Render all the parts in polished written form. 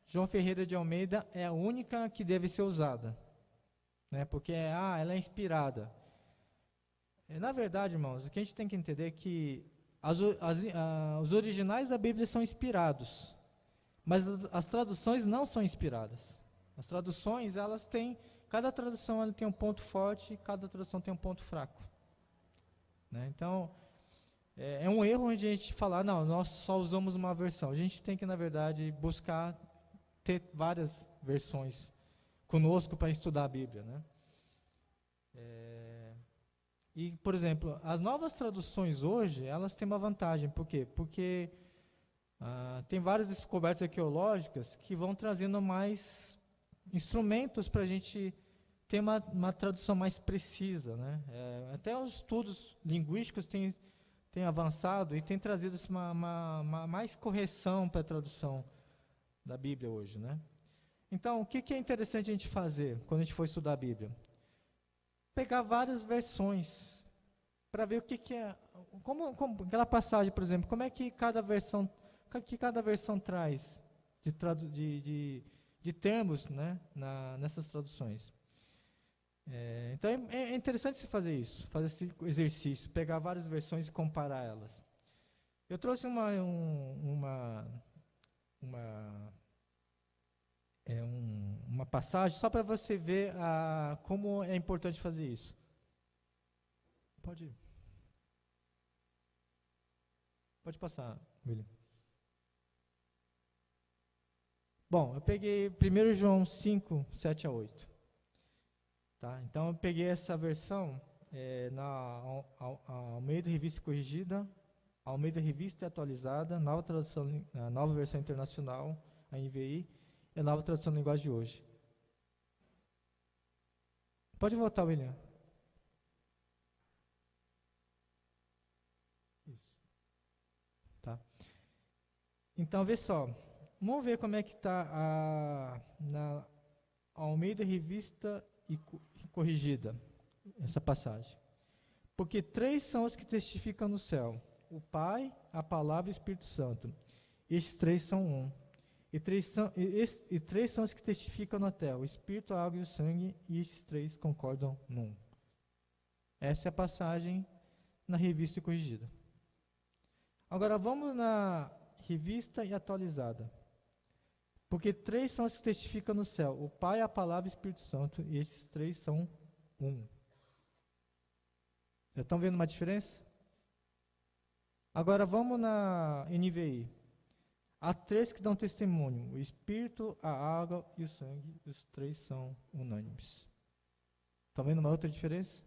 João Ferreira de Almeida é a única que deve ser usada, né? Porque ela é inspirada. Na verdade, irmãos, o que a gente tem que entender é que os originais da Bíblia são inspirados, mas as traduções não são inspiradas. As traduções, cada tradução ela tem um ponto forte e cada tradução tem um ponto fraco, né? Então, é um erro a gente falar, não, nós só usamos uma versão. A gente tem que, na verdade, buscar ter várias versões conosco para estudar a Bíblia, né? E, por exemplo, as novas traduções hoje, elas têm uma vantagem. Por quê? Porque tem várias descobertas arqueológicas que vão trazendo mais instrumentos para a gente ter uma tradução mais precisa, né? Até os estudos linguísticos têm avançado e têm trazido uma mais correção para a tradução da Bíblia hoje, né? Então, o que é interessante a gente fazer quando a gente for estudar a Bíblia? Pegar várias versões para ver o que é, como aquela passagem, por exemplo, como é que cada versão traz de termos, né, nessas traduções. Então é interessante se fazer isso, fazer esse exercício, pegar várias versões e comparar elas. Eu trouxe uma passagem só para você ver como é importante fazer isso. Pode passar, William. Bom, eu peguei 1 João 5, 7 a 8. Tá? Então eu peguei essa versão na Almeida Revista Corrigida, Almeida Revista Atualizada, nova tradução, a nova versão internacional, a NVI, e a nova tradução da linguagem de hoje. Pode voltar, William. Isso. Tá. Então, vê só. Vamos ver como é que está na Almeida Revista e Corrigida, essa passagem. Porque 3 são os que testificam no céu: o Pai, a Palavra e o Espírito Santo. Estes 3 são um. E 3 são os que testificam na terra: o Espírito, a água e o sangue, e estes 3 concordam num. Essa é a passagem na Revista e Corrigida. Agora vamos na Revista e Atualizada. Porque 3 são os que testificam no céu: o Pai, a Palavra e o Espírito Santo, e esses 3 são um. Já estão vendo uma diferença? Agora vamos na NVI. Há 3 que dão testemunho: o Espírito, a água e o sangue. Os 3 são unânimes. Estão vendo uma outra diferença?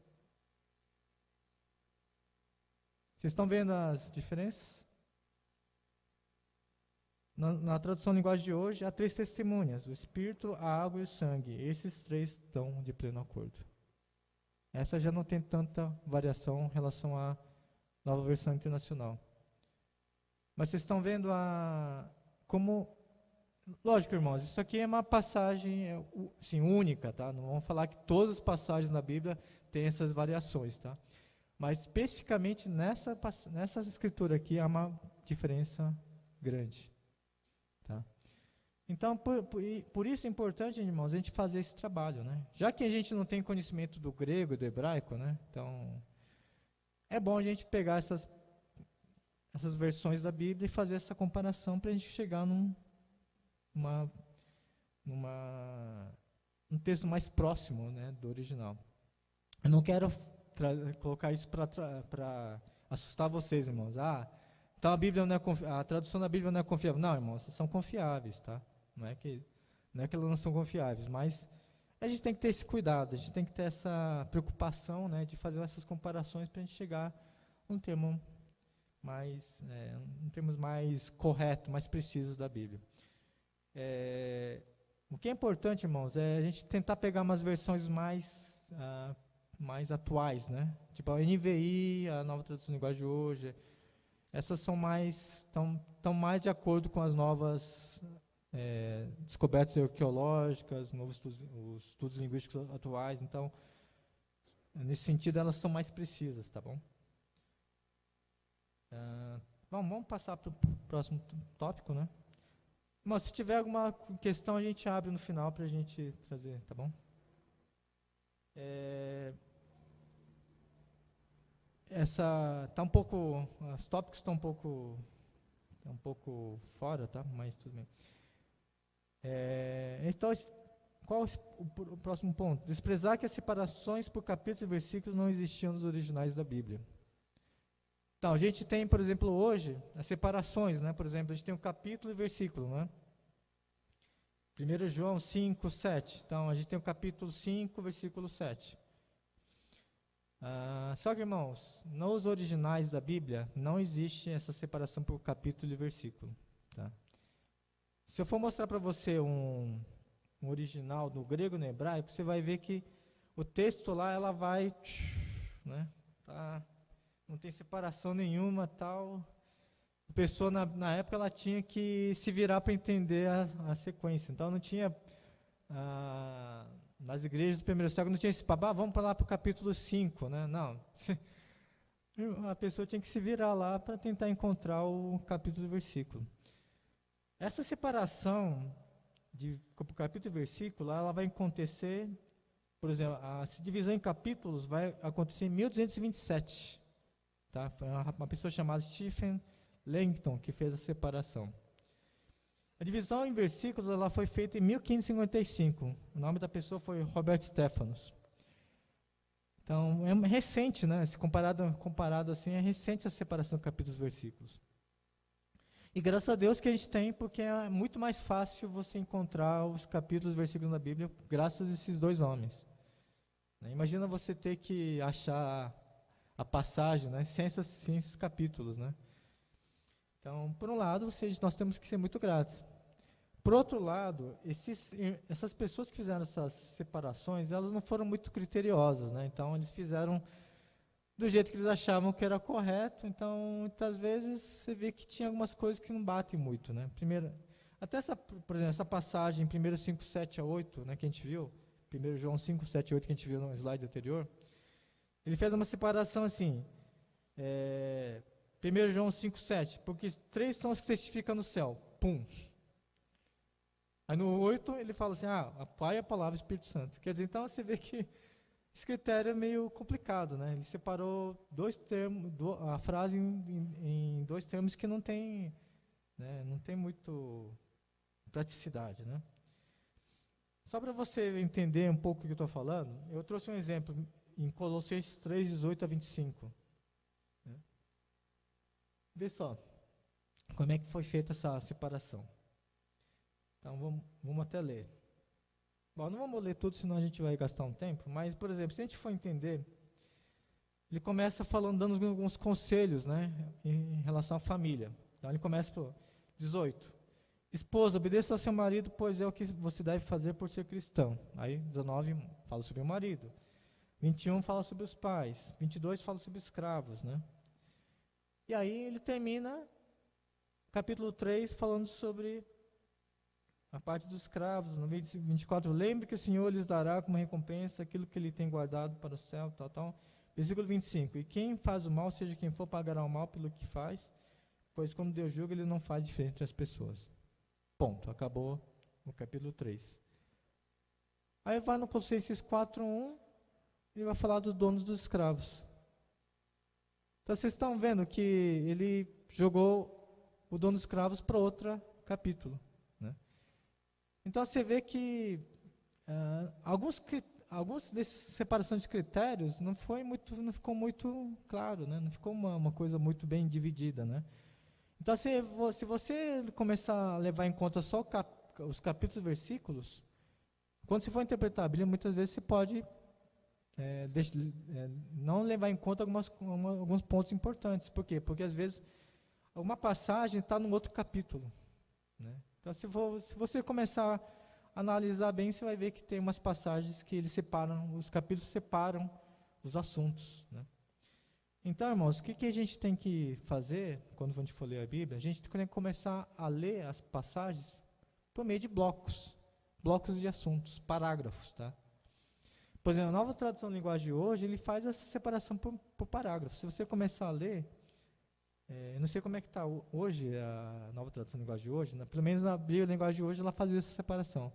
Vocês estão vendo as diferenças? Na tradução linguagem de hoje, há 3 testemunhas: o Espírito, a água e o sangue. Esses 3 estão de pleno acordo. Essa já não tem tanta variação em relação à nova versão internacional. Mas vocês estão vendo como... Lógico, irmãos, isso aqui é uma passagem assim, única, tá? Não vamos falar que todas as passagens na Bíblia têm essas variações, tá? Mas especificamente nessa escritura aqui há uma diferença grande. Tá? Então, por isso é importante, irmãos, a gente fazer esse trabalho, né? Já que a gente não tem conhecimento do grego e do hebraico, né? Então, é bom a gente pegar essas versões da Bíblia e fazer essa comparação para a gente chegar num texto mais próximo, né, do original. Eu não quero colocar isso para assustar vocês, irmãos. Então a tradução da Bíblia não é confiável. Não, irmãos, são confiáveis, tá? Não é que elas não são confiáveis, mas a gente tem que ter esse cuidado, a gente tem que ter essa preocupação, né, de fazer essas comparações para a gente chegar a um termos mais corretos, mais precisos da Bíblia. O que é importante, irmãos, é a gente tentar pegar umas versões mais atuais, né? Tipo a NVI, a nova tradução de linguagem de hoje. Essas são estão mais de acordo com as novas descobertas arqueológicas, os estudos linguísticos atuais. Então, nesse sentido, elas são mais precisas, tá bom? Vamos passar para o próximo tópico, né? Mas se tiver alguma questão, a gente abre no final para a gente trazer, tá bom? Tá um pouco, os tópicos estão um pouco fora, tá? Mas tudo bem. Então, qual o próximo ponto? Desprezar que as separações por capítulos e versículos não existiam nos originais da Bíblia. Então, a gente tem, por exemplo, hoje, as separações, né? Por exemplo, a gente tem um capítulo e versículo, né? 1 João 5, 7. Então, a gente tem o capítulo 5, versículo 7. Só que, irmãos, nos originais da Bíblia, não existe essa separação por capítulo e versículo. Tá? Se eu for mostrar para você um original do grego e no hebraico, você vai ver que o texto lá, ela vai, né, não tem separação nenhuma, tal. A pessoa, na época, ela tinha que se virar para entender a sequência. Então, não tinha, nas igrejas do primeiro século, não tinha esse papo, vamos para lá para o capítulo 5, né? Não. A pessoa tinha que se virar lá para tentar encontrar o capítulo e versículo. Essa separação de capítulo e versículo, ela vai acontecer, por exemplo, a divisão em capítulos vai acontecer em 1227. Tá? Foi uma pessoa chamada Stephen Langton que fez a separação. A divisão em versículos ela foi feita em 1555. O nome da pessoa foi Robert Stephanus. Então, é recente, né? Se comparado assim, é recente a separação de capítulos e versículos. E graças a Deus que a gente tem, porque é muito mais fácil você encontrar os capítulos e versículos na Bíblia graças a esses dois homens. Imagina você ter que achar a passagem, né, sem esses capítulos. Né? Então, por um lado, nós temos que ser muito gratos. Por outro lado, essas pessoas que fizeram essas separações, elas não foram muito criteriosas. Né? Então, eles fizeram do jeito que eles achavam que era correto, então, muitas vezes, você vê que tinha algumas coisas que não batem muito, né? Primeiro, até por exemplo, essa passagem, 1 5, 7 a 8, né, que a gente viu, 1 João 5, 7 a 8, que a gente viu no slide anterior, ele fez uma separação assim, 1 João 5, 7, porque 3 são os que testificam no céu, pum. Aí no 8, ele fala assim, a Pai, a Palavra e o Espírito Santo. Quer dizer, então, você vê que esse critério é meio complicado, né? Ele separou dois termos, a frase em dois termos que não tem, né, não tem muito praticidade, né? Só para você entender um pouco o que eu estou falando, eu trouxe um exemplo em Colossenses 3, 18 a 25. Né? Vê só como é que foi feita essa separação. Então, vamos até ler. Bom, não vamos ler tudo, senão a gente vai gastar um tempo, mas, por exemplo, se a gente for entender, ele começa dando alguns conselhos, né, em relação à família. Então, ele começa por 18. Esposa, obedeça ao seu marido, pois é o que você deve fazer por ser cristão. Aí, 19, fala sobre o marido. 21, fala sobre os pais. 22, fala sobre escravos, né. E aí, ele termina, capítulo 3, falando sobre a parte dos escravos. No 24, lembre que o Senhor lhes dará como recompensa aquilo que ele tem guardado para o céu, tal, tal. Versículo 25, e quem faz o mal, seja quem for, pagará o mal pelo que faz, pois quando Deus julga, ele não faz diferença entre as pessoas. Ponto, acabou o capítulo 3. Aí vai no Colossenses 4:1, e vai falar dos donos dos escravos. Então vocês estão vendo que ele jogou o dono dos escravos para outro capítulo. Então, você vê que alguns dessas separações de critérios não ficou muito claro, né? Não ficou uma coisa muito bem dividida. Né? Então, se você começar a levar em conta só os capítulos e versículos, quando você for interpretar a Bíblia, muitas vezes você pode não levar em conta alguns pontos importantes. Por quê? Porque, às vezes, uma passagem está num outro capítulo. Né? Então, se você começar a analisar bem, você vai ver que tem umas passagens que os capítulos separam os assuntos. Né? Então, irmãos, o que a gente tem que fazer quando a gente for ler a Bíblia? A gente tem que começar a ler as passagens por meio de blocos de assuntos, parágrafos. Tá? Por exemplo, a Nova Tradução de Linguagem de hoje, ele faz essa separação por parágrafos. Se você começar a ler, não sei como é que está hoje, a nova tradução de linguagem de hoje, né? Pelo menos na Bíblia de linguagem de hoje, ela faz essa separação.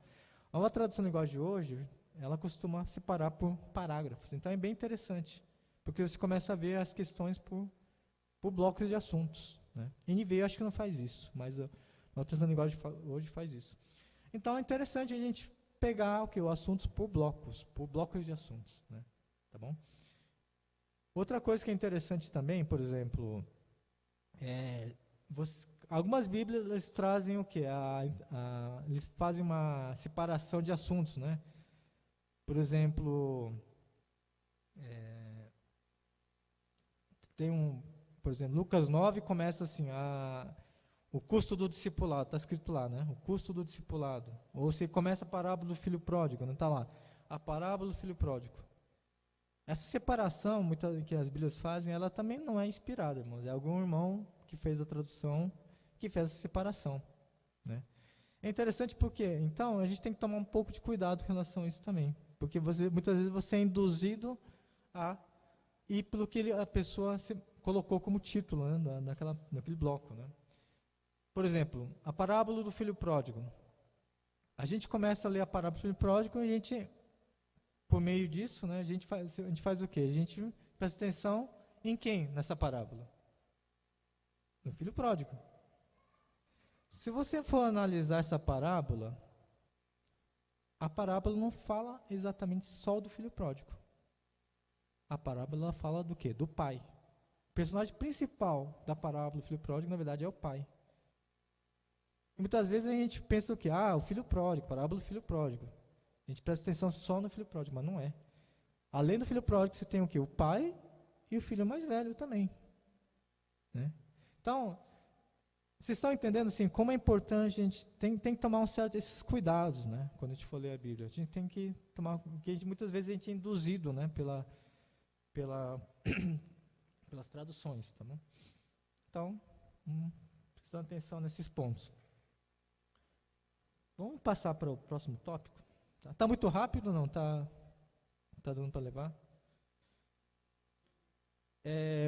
A nova tradução de linguagem de hoje, ela costuma separar por parágrafos. Então é bem interessante, porque você começa a ver as questões por blocos de assuntos, né? NVI eu acho que não faz isso, mas a nova tradução de linguagem hoje faz isso. Então é interessante a gente pegar os assuntos por blocos de assuntos, né? Tá bom? Outra coisa que é interessante também, por exemplo, algumas Bíblias eles trazem o quê? Eles fazem uma separação de assuntos, né? Por exemplo, por exemplo, Lucas 9 começa assim, o custo do discipulado, está escrito lá, né? O custo do discipulado. Ou você começa a parábola do filho pródigo, não está lá? A parábola do filho pródigo. Essa separação que as Bíblias fazem, ela também não é inspirada, irmãos. É algum irmão que fez a tradução, que fez essa separação, né? É interessante porque, então, a gente tem que tomar um pouco de cuidado em relação a isso também. Porque muitas vezes você é induzido a ir pelo que a pessoa colocou como título, né, naquele bloco, né? Por exemplo, a parábola do filho pródigo. A gente começa a ler a parábola do filho pródigo e a gente, por meio disso, né, a gente faz o quê? A gente presta atenção em quem nessa parábola? No filho pródigo. Se você for analisar essa parábola, a parábola não fala exatamente só do filho pródigo. A parábola fala do quê? Do pai. O personagem principal da parábola do filho pródigo, na verdade, é o pai. E muitas vezes a gente pensa o quê? O filho pródigo, parábola do filho pródigo. A gente presta atenção só no filho pródigo, mas não é. Além do filho pródigo, você tem o quê? O pai e o filho mais velho também, né? Então, vocês estão entendendo assim, como é importante, a gente tem que tomar esses cuidados, né, quando a gente for ler a Bíblia. A gente tem que tomar, porque muitas vezes a gente é induzido, né, pelas traduções, tá bom? Então, prestando atenção nesses pontos. Vamos passar para o próximo tópico? Tá muito rápido ou não? Tá dando para levar?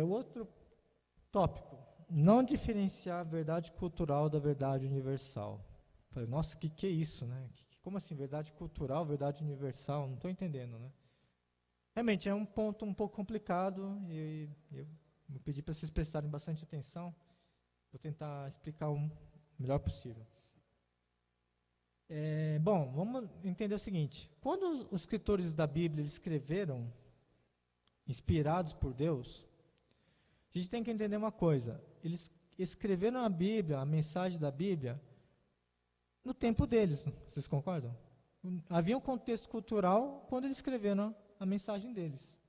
O outro tópico. Não diferenciar a verdade cultural da verdade universal. Falei, nossa, que é isso, né? Como assim, verdade cultural, verdade universal? Não estou entendendo, né? Realmente, é um ponto um pouco complicado e eu vou pedir para vocês prestarem bastante atenção. Vou tentar explicar o melhor possível. Bom, vamos entender o seguinte. Quando os escritores da Bíblia escreveram, inspirados por Deus, a gente tem que entender uma coisa. Eles escreveram a Bíblia, a mensagem da Bíblia, no tempo deles. Vocês concordam? Havia um contexto cultural quando eles escreveram a mensagem deles.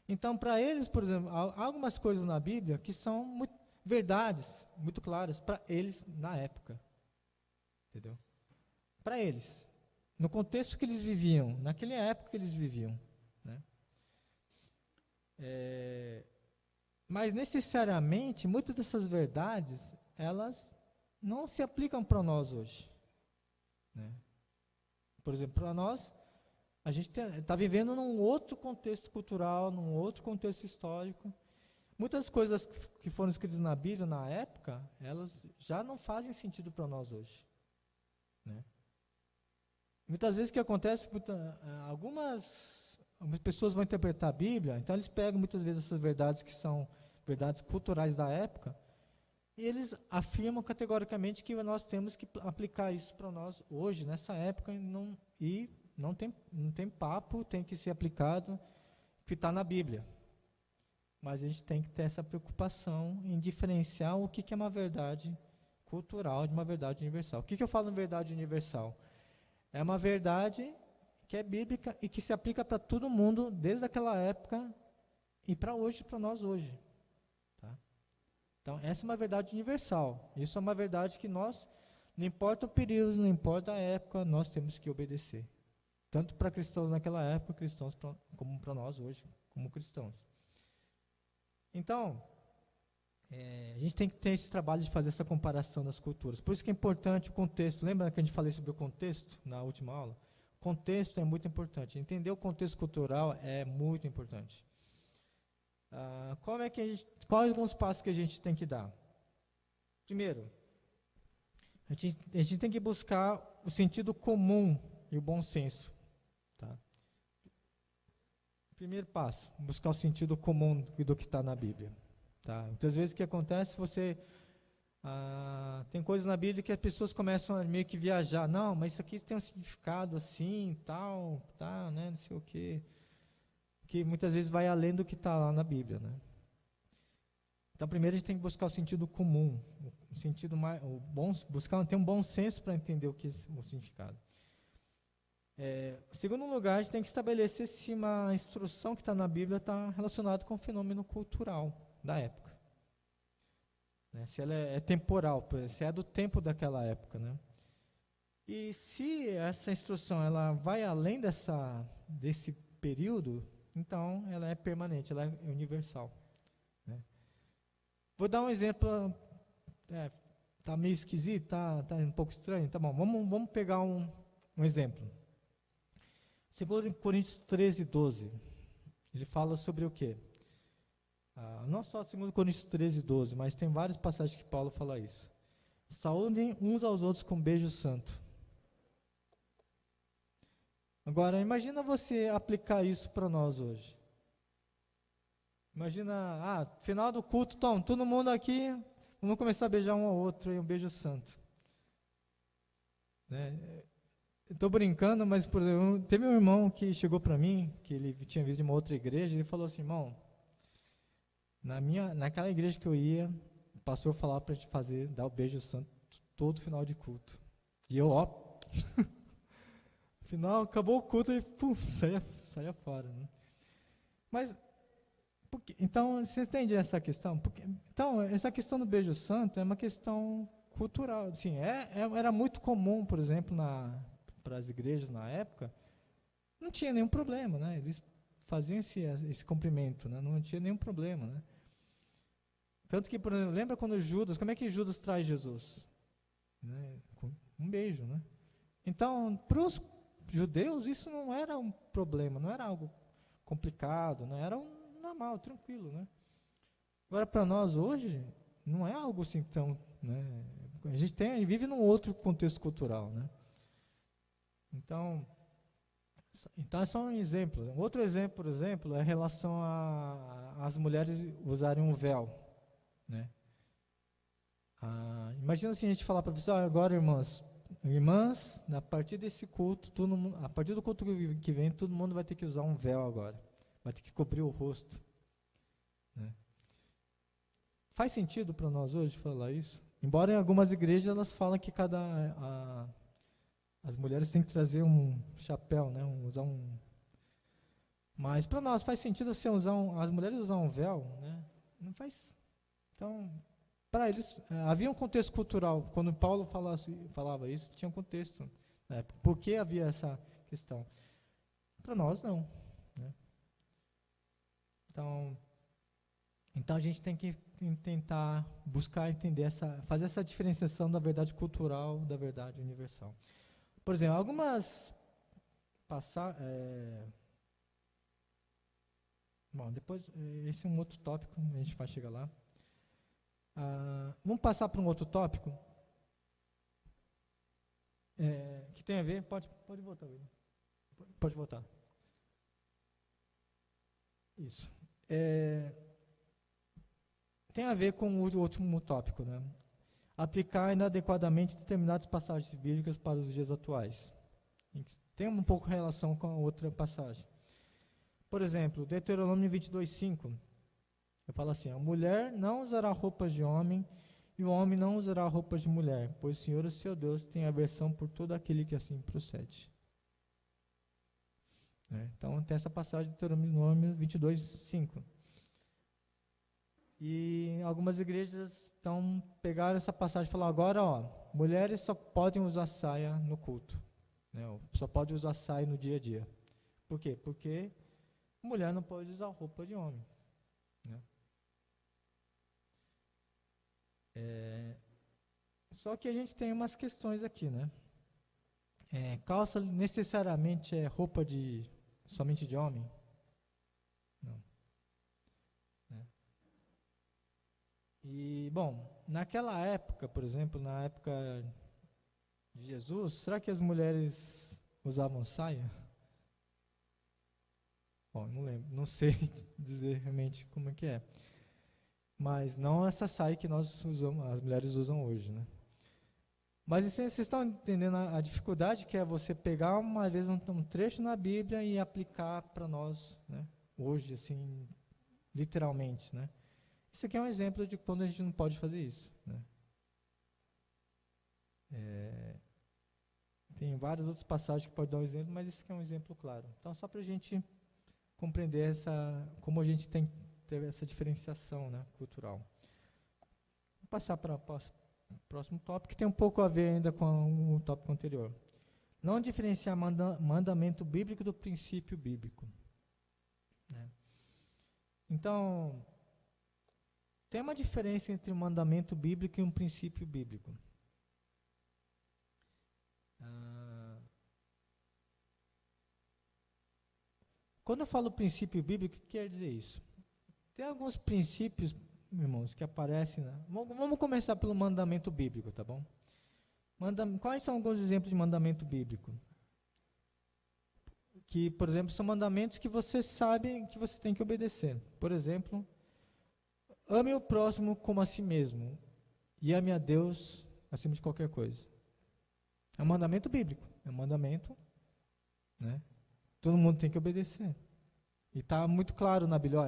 Então, para eles, por exemplo, há algumas coisas na Bíblia que são verdades muito claras para eles na época. Entendeu? Para eles. No contexto que eles viviam, naquela época que eles viviam, né? Mas necessariamente, muitas dessas verdades, elas não se aplicam para nós hoje, né? Por exemplo, para nós, a gente está vivendo num outro contexto cultural, num outro contexto histórico. Muitas coisas que foram escritas na Bíblia na época, elas já não fazem sentido para nós hoje, né? Muitas vezes o que acontece, algumas pessoas vão interpretar a Bíblia, então eles pegam muitas vezes essas verdades que são verdades culturais da época, e eles afirmam categoricamente que nós temos que aplicar isso para nós hoje, nessa época, e não tem papo, tem que ser aplicado, que está na Bíblia. Mas a gente tem que ter essa preocupação em diferenciar o que é uma verdade cultural de uma verdade universal. O que eu falo em verdade universal? É uma verdade que é bíblica e que se aplica para todo mundo desde aquela época e para hoje, para nós hoje. Tá? Então, essa é uma verdade universal. Isso é uma verdade que nós, não importa o período, não importa a época, nós temos que obedecer. Tanto para cristãos naquela época, cristãos como para nós hoje, como cristãos. Então, a gente tem que ter esse trabalho de fazer essa comparação das culturas. Por isso que é importante o contexto. Lembra que a gente falou sobre o contexto na última aula? O contexto é muito importante. Entender o contexto cultural é muito importante. Quais alguns passos que a gente tem que dar? Primeiro, a gente tem que buscar o sentido comum e o bom senso. Tá? Primeiro passo, buscar o sentido comum do que está na Bíblia. Tá? Muitas vezes o que acontece, tem coisas na Bíblia que as pessoas começam a meio que viajar. Não, mas isso aqui tem um significado assim, tal, né, não sei o quê. Que muitas vezes vai além do que está lá na Bíblia, né? Então, primeiro a gente tem que buscar o sentido comum, o sentido mais, ter um bom senso para entender o que é o significado. Em segundo lugar, a gente tem que estabelecer se uma instrução que está na Bíblia está relacionada com o fenômeno cultural da época. Né? Se ela é temporal, se é do tempo daquela época, né? E se essa instrução ela vai além desse período, então ela é permanente, ela é universal. Né? Vou dar um exemplo, tá meio esquisito, tá um pouco estranho, tá bom, vamos pegar um exemplo. 2 Coríntios 13, 12, ele fala sobre o quê? Não só 2 Coríntios 13, 12, mas tem várias passagens que Paulo fala isso. Saúdem uns aos outros com beijo santo. Agora, imagina você aplicar isso para nós hoje. Imagina, final do culto, todo mundo aqui, vamos começar a beijar um ao outro, e um beijo santo. Né? Estou brincando, mas, por exemplo, teve um irmão que chegou para mim, que ele tinha visto de uma outra igreja, ele falou assim, irmão, naquela igreja que eu ia, o pastor falava para a gente dar o beijo santo todo final de culto. E eu, final, acabou o culto e saia fora. Né? Mas, então, vocês entendem essa questão? Então, essa questão do beijo santo é uma questão cultural. Assim, era muito comum, por exemplo, para as igrejas na época, não tinha nenhum problema, né? Eles faziam esse cumprimento, né? Não tinha nenhum problema, né? Tanto que, por exemplo, lembra quando como é que Judas traz Jesus? Né? Com um beijo, né? Então, para os judeus, isso não era um problema, não era algo complicado, né? Era normal, tranquilo, né? Agora, para nós hoje, não é algo assim tão, né? A gente vive num outro contexto cultural, né? Então é só um exemplo. Outro exemplo, por exemplo, é em relação às mulheres usarem um véu, né? Imagina se a gente falar para você, agora, irmãs, a partir desse culto, a partir do culto que vem, todo mundo vai ter que usar um véu agora, vai ter que cobrir o rosto. Né? Faz sentido para nós hoje falar isso? Embora em algumas igrejas elas falam que as mulheres têm que trazer um chapéu, né? Usar um. Mas para nós faz sentido assim, as mulheres usar um véu, né? Não faz. Então, para eles havia um contexto cultural. Quando Paulo falava isso, tinha um contexto. Né? Por que havia essa questão? Para nós não. Né? Então a gente tem que tentar buscar entender fazer essa diferenciação da verdade cultural da verdade universal. Por exemplo, algumas bom, depois, esse é um outro tópico, a gente vai chegar lá. Vamos passar para um outro tópico, que tem a ver, pode voltar, William. Pode voltar. Isso. Tem a ver com o último tópico, né? Aplicar inadequadamente determinadas passagens bíblicas para os dias atuais. Tem um pouco relação com a outra passagem. Por exemplo, Deuteronômio 22:5, eu falo assim, a mulher não usará roupas de homem e o homem não usará roupas de mulher, pois o Senhor, o seu Deus, tem aversão por todo aquele que assim procede. Então, tem essa passagem de Deuteronômio 22:5. E algumas igrejas pegaram essa passagem e falaram, agora, mulheres só podem usar saia no culto. Né? Só pode usar saia no dia a dia. Por quê? Porque mulher não pode usar roupa de homem. Né? Só que a gente tem umas questões aqui, né? Calça necessariamente é roupa somente de homem? Não. E, bom, naquela época, por exemplo, na época de Jesus, será que as mulheres usavam saia? Bom, não lembro, não sei dizer realmente como é que é. Mas não essa saia que nós usamos, as mulheres usam hoje, né? Mas assim, vocês estão entendendo a dificuldade que é você pegar uma vez um trecho na Bíblia e aplicar para nós, né? Hoje, assim, literalmente, né? Isso aqui é um exemplo de quando a gente não pode fazer isso, né? Tem várias outras passagens que podem dar um exemplo, mas esse aqui é um exemplo claro. Então, só para a gente compreender como a gente tem que ter essa diferenciação, né, cultural. Vou passar para o próximo tópico, que tem um pouco a ver ainda com o tópico anterior. Não diferenciar mandamento bíblico do princípio bíblico, né? Então, tem uma diferença entre um mandamento bíblico e um princípio bíblico. Quando eu falo princípio bíblico, o que quer dizer isso? Tem alguns princípios, irmãos, que aparecem. Vamos começar pelo mandamento bíblico, tá bom? Quais são alguns exemplos de mandamento bíblico? Que, por exemplo, são mandamentos que você sabe que você tem que obedecer. Por exemplo, ame o próximo como a si mesmo e ame a Deus acima de qualquer coisa. É um mandamento bíblico, é um mandamento, né? Todo mundo tem que obedecer. E está muito claro na Bíblia,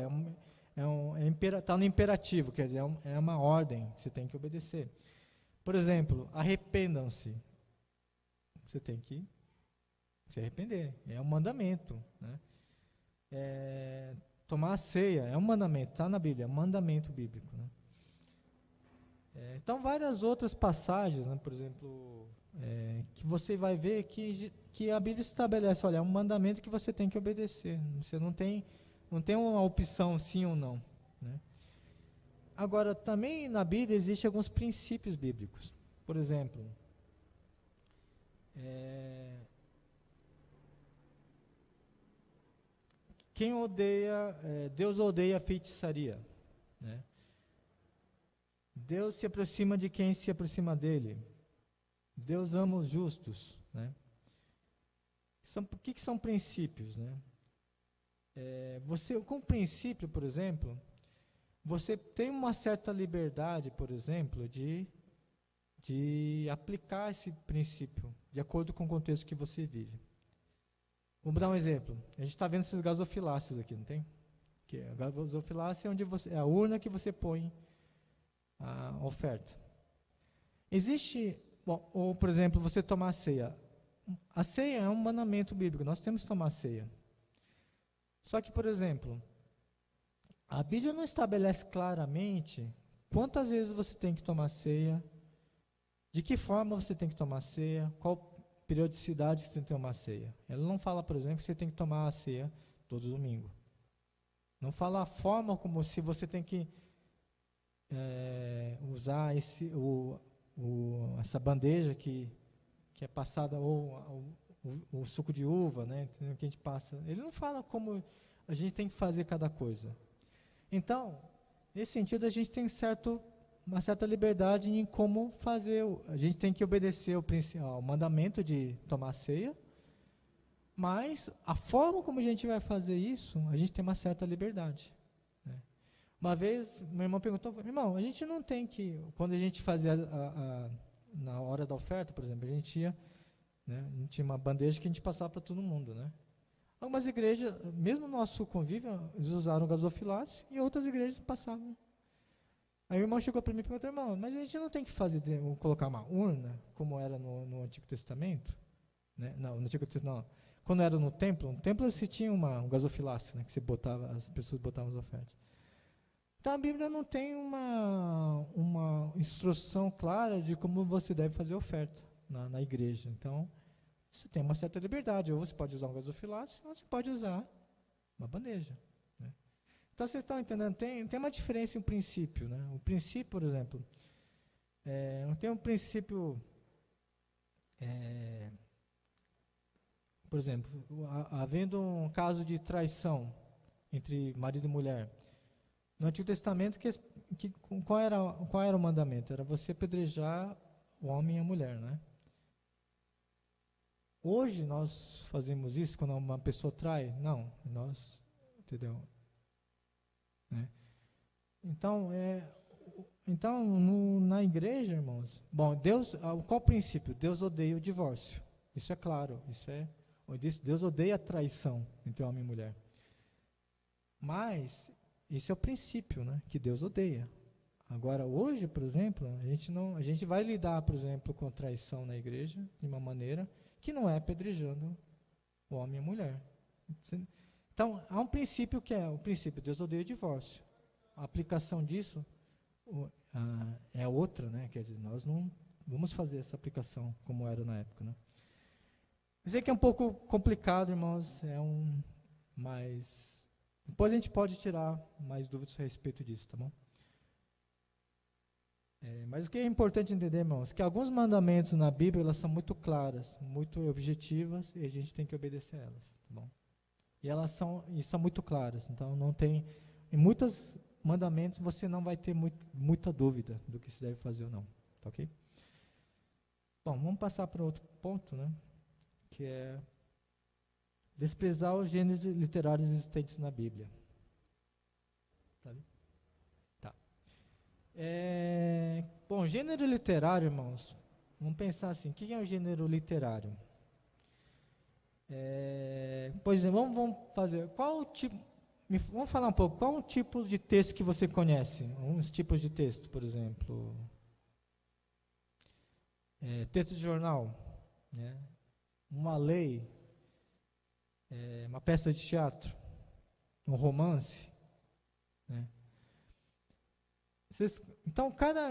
está no imperativo, quer dizer, é uma ordem que você tem que obedecer. Por exemplo, arrependam-se. Você tem que se arrepender, é um mandamento, né? Tomar a ceia é um mandamento, está na Bíblia, é um mandamento bíblico, né? Então, várias outras passagens, né, por exemplo, que você vai ver que a Bíblia estabelece, olha, é um mandamento que você tem que obedecer. Você não tem uma opção sim ou não, né? Agora, também na Bíblia existem alguns princípios bíblicos. Por exemplo, Deus odeia a feitiçaria, né? Deus se aproxima de quem se aproxima dele. Deus ama os justos, né? O que são princípios, né? Com princípio, por exemplo, você tem uma certa liberdade, por exemplo, de aplicar esse princípio de acordo com o contexto que você vive. Vamos dar um exemplo. A gente está vendo esses gasofiláceos aqui, não tem? A gasofiláceo é a urna que você põe a oferta. Ou, por exemplo, você tomar a ceia. A ceia é um mandamento bíblico, nós temos que tomar a ceia. Só que, por exemplo, a Bíblia não estabelece claramente quantas vezes você tem que tomar a ceia, de que forma você tem que tomar a ceia, qual periodicidade você tem que tomar a ceia. Ela não fala, por exemplo, que você tem que tomar a ceia todo domingo. Não fala a forma como se você tem que usar essa bandeja que é passada, ou o suco de uva, né, que a gente passa. Ele não fala como a gente tem que fazer cada coisa. Então, nesse sentido, a gente tem uma certa liberdade em como fazer. A gente tem que obedecer ao mandamento de tomar ceia, mas a forma como a gente vai fazer isso, a gente tem uma certa liberdade, né? Uma vez, meu irmão perguntou, irmão, a gente não tem que, quando a gente fazia na hora da oferta, por exemplo, a gente tinha uma bandeja que a gente passava para todo mundo, né? Algumas igrejas, mesmo no nosso convívio, eles usaram gasofilácio e outras igrejas passavam. Aí o irmão chegou para mim e perguntou, irmão, mas a gente não tem que colocar uma urna, como era no Antigo Testamento? Né? Não, no Antigo Testamento não. Quando era no templo você tinha um gasofilácio, né, que as pessoas botavam as ofertas. Então a Bíblia não tem uma instrução clara de como você deve fazer oferta na igreja. Então, você tem uma certa liberdade. Ou você pode usar um gasofilácio, ou você pode usar uma bandeja, né? Então, vocês estão entendendo? Tem uma diferença em um princípio, né? O princípio, por exemplo, tem um princípio, por exemplo, havendo um caso de traição entre marido e mulher. No Antigo Testamento, qual era o mandamento? Era você apedrejar o homem e a mulher, né? Hoje nós fazemos isso quando uma pessoa trai? Não, nós, entendeu? Né? Então, na igreja, irmãos, bom, qual o princípio? Deus odeia o divórcio. Isso é claro, Deus odeia a traição entre homem e mulher. Mas esse é o princípio, né, que Deus odeia. Agora, hoje, por exemplo, a gente vai lidar, por exemplo, com traição na igreja de uma maneira que não é apedrejando o homem e a mulher. Então, há um princípio que é o princípio, Deus odeia o divórcio. A aplicação disso é outra, né? Quer dizer, nós não vamos fazer essa aplicação como era na época, né? Eu sei que é um pouco complicado, irmãos, mas depois a gente pode tirar mais dúvidas a respeito disso, tá bom? Mas o que é importante entender, irmãos, que alguns mandamentos na Bíblia, elas são muito claras, muito objetivas, e a gente tem que obedecer a elas, tá bom? E elas são muito claras, então não tem... Em muitos mandamentos você não vai ter muita dúvida do que se deve fazer ou não, tá ok? Bom, vamos passar para outro ponto, né? Que é desprezar os gêneros literários existentes na Bíblia. Tá ali? Tá. Bom, gênero literário, irmãos, vamos pensar assim, o que é um gênero literário? Por exemplo, vamos fazer, vamos falar um pouco, qual o tipo de texto que você conhece? Uns tipos de texto, por exemplo, texto de jornal, né? Uma lei, uma peça de teatro, um romance, né? Então, cada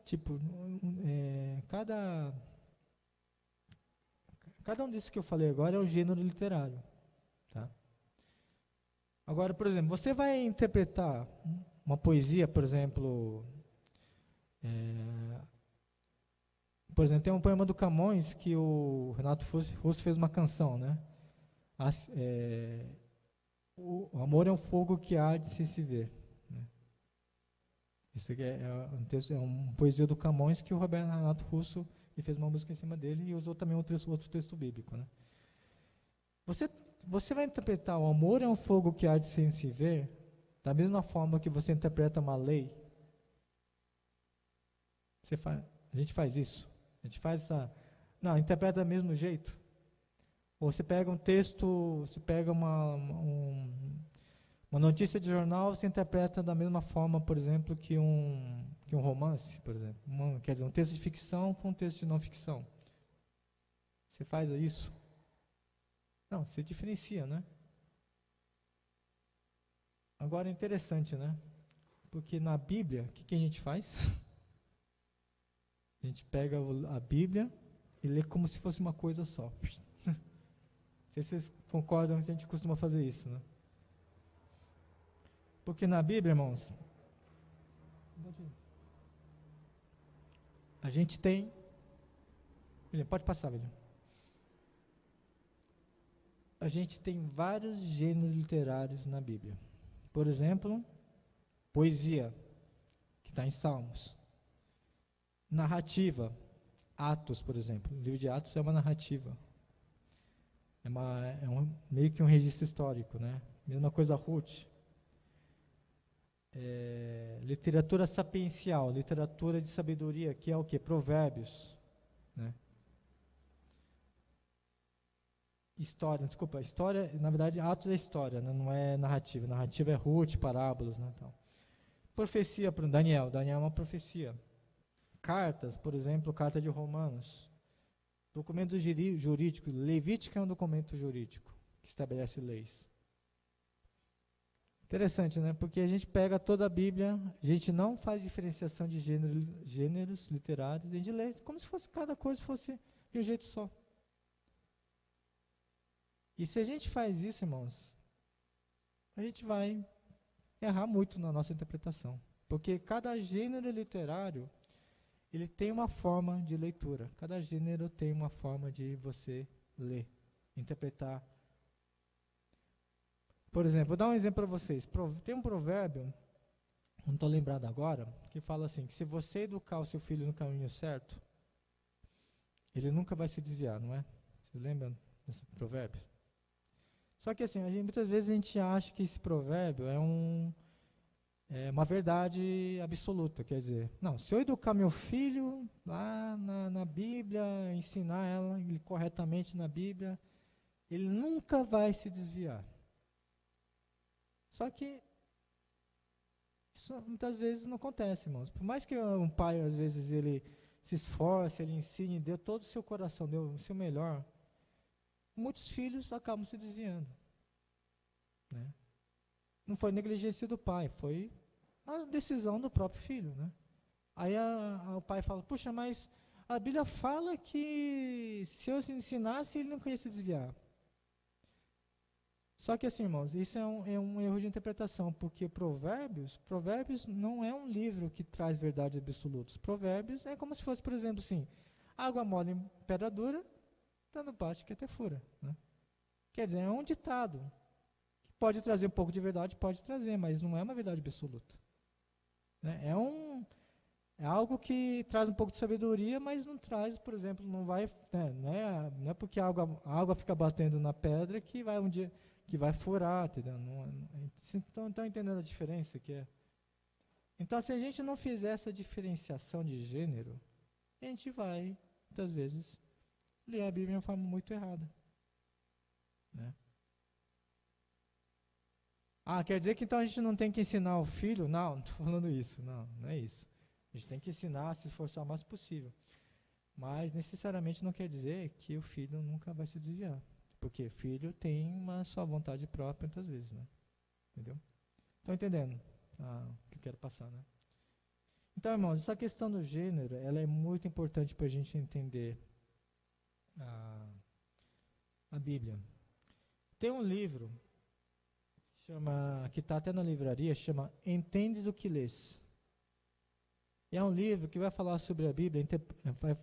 tipo, cada um desses que eu falei agora é um gênero literário, tá? Agora, por exemplo, você vai interpretar uma poesia, por exemplo, tem um poema do Camões que o Renato Russo fez uma canção, né? O amor é um fogo que arde sem se ver. Né? Isso aqui um texto, uma poesia do Camões que o Renato Russo fez uma música em cima dele e usou também outro texto bíblico. Né? Você vai interpretar o amor é um fogo que arde sem se ver da mesma forma que você interpreta uma lei? A gente faz isso. A gente faz não, interpreta do mesmo jeito. Ou você pega um texto, você pega uma notícia de jornal, você interpreta da mesma forma, por exemplo, que um romance, por exemplo. Quer dizer, um texto de ficção com um texto de não ficção. Você faz isso? Não, você diferencia, né? Agora é interessante, né? Porque na Bíblia, o que a gente faz? A gente pega a Bíblia e lê como se fosse uma coisa só. Não sei se vocês concordam que a gente costuma fazer isso, né? Porque na Bíblia, irmãos, a gente tem... William, pode passar, William. A gente tem vários gêneros literários na Bíblia. Por exemplo, poesia, que está em Salmos. Narrativa, Atos, por exemplo. O livro de Atos é uma narrativa. Meio que um registro histórico, né? Mesma coisa Ruth. Literatura sapiencial, literatura de sabedoria, que é o quê? Provérbios. Né? História, na verdade, Atos é história, né? Não é narrativa. Narrativa é Ruth, parábolas, né? Então, profecia, para Daniel é uma profecia. Cartas, por exemplo, carta de Romanos. Documento jurídico, Levítico é um documento jurídico que estabelece leis. Interessante, né? Porque a gente pega toda a Bíblia, a gente não faz diferenciação de gêneros literários, a gente lê como se fosse cada coisa fosse de um jeito só. E se a gente faz isso, irmãos, a gente vai errar muito na nossa interpretação. Porque cada gênero literário, ele tem uma forma de leitura. Cada gênero tem uma forma de você ler, interpretar. Por exemplo, vou dar um exemplo para vocês. Tem um provérbio não estou lembrado agora, que fala assim, que se você educar o seu filho no caminho certo, ele nunca vai se desviar, não é? Vocês lembram desse provérbio? Só que assim, muitas vezes a gente acha que esse provérbio é uma verdade absoluta, quer dizer, não, se eu educar meu filho lá na Bíblia, ensinar ele corretamente na Bíblia, ele nunca vai se desviar. Só que isso muitas vezes não acontece, irmãos. Por mais que um pai, às vezes, ele se esforce, ele ensine, dê todo o seu coração, dê o seu melhor, muitos filhos acabam se desviando. Né? Não foi negligência do pai, foi a decisão do próprio filho. Né? Aí o pai fala, puxa, mas a Bíblia fala que se eu ensinasse, ele não queria se desviar. Só que assim, irmãos, isso é um erro de interpretação, porque Provérbios não é um livro que traz verdades absolutas. Provérbios é como se fosse, por exemplo, assim, água mole em pedra dura, dando bate que até fura. Né? Quer dizer, é um ditado, que pode trazer um pouco de verdade, pode trazer, mas não é uma verdade absoluta. Né? É algo que traz um pouco de sabedoria, mas não traz, por exemplo, não é porque a água fica batendo na pedra que vai um dia... que vai furar, entendeu? Estão entendendo a diferença que é? Então, se a gente não fizer essa diferenciação de gênero, a gente vai, muitas vezes, ler a Bíblia de uma forma muito errada. Né? Quer dizer que então a gente não tem que ensinar o filho? Não estou falando isso, não é isso. A gente tem que ensinar a se esforçar o mais possível. Mas, necessariamente, não quer dizer que o filho nunca vai se desviar. Porque filho tem uma sua vontade própria muitas vezes, né? Entendeu? Estão entendendo o que eu quero passar, né? Então, irmãos, essa questão do gênero, ela é muito importante para a gente entender a Bíblia. Tem um livro que está até na livraria, chama Entendes o que Lês. E é um livro que vai falar sobre a Bíblia,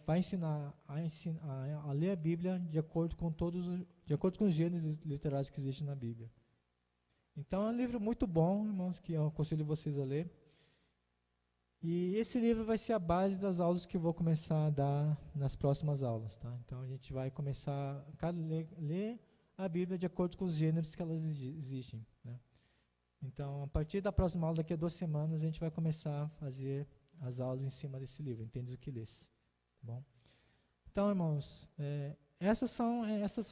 vai ensinar a ler a Bíblia de acordo com os gêneros literários que existem na Bíblia. Então é um livro muito bom, irmãos, que eu aconselho vocês a ler. E esse livro vai ser a base das aulas que eu vou começar a dar nas próximas aulas. Tá? Então a gente vai começar a ler a Bíblia de acordo com os gêneros que elas existem. Né? Então, a partir da próxima aula, daqui a 2 semanas, a gente vai começar a fazer as aulas em cima desse livro, Entendes o que Lês. Tá bom? Então, irmãos, essas são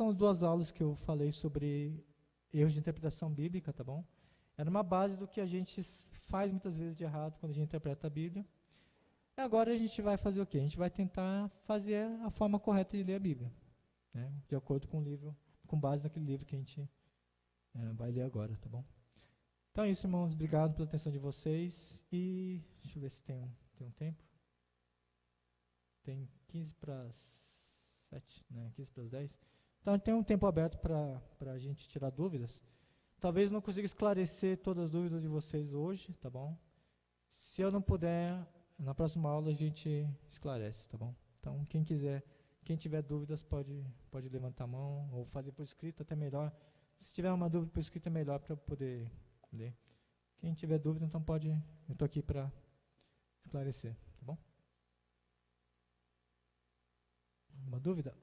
as 2 aulas que eu falei sobre erros de interpretação bíblica, tá bom? Era uma base do que a gente faz muitas vezes de errado quando a gente interpreta a Bíblia. E agora a gente vai fazer o quê? A gente vai tentar fazer a forma correta de ler a Bíblia, né? De acordo com o livro, com base naquele livro que a gente vai ler agora, tá bom? Então é isso, irmãos. Obrigado pela atenção de vocês. E deixa eu ver se tem um tempo. Tem 15 para as 7, né? 15 para as 10. Então tem um tempo aberto para a gente tirar dúvidas. Talvez não consiga esclarecer todas as dúvidas de vocês hoje, tá bom? Se eu não puder, na próxima aula a gente esclarece, tá bom? Então quem tiver dúvidas pode levantar a mão ou fazer por escrito, até melhor. Se tiver uma dúvida por escrito é melhor para eu poder ler. Quem tiver dúvida, então eu estou aqui para esclarecer, tá bom? Alguma dúvida?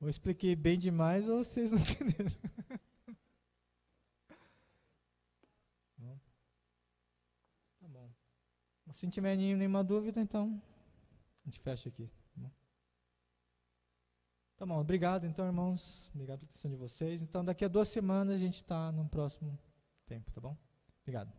Ou eu expliquei bem demais ou vocês não entenderam? Tá bom. Se não tiver nenhuma dúvida, então a gente fecha aqui. Tá bom, obrigado então, irmãos. Obrigado pela atenção de vocês. Então, daqui a 2 semanas a gente está no próximo tempo, tá bom? Obrigado.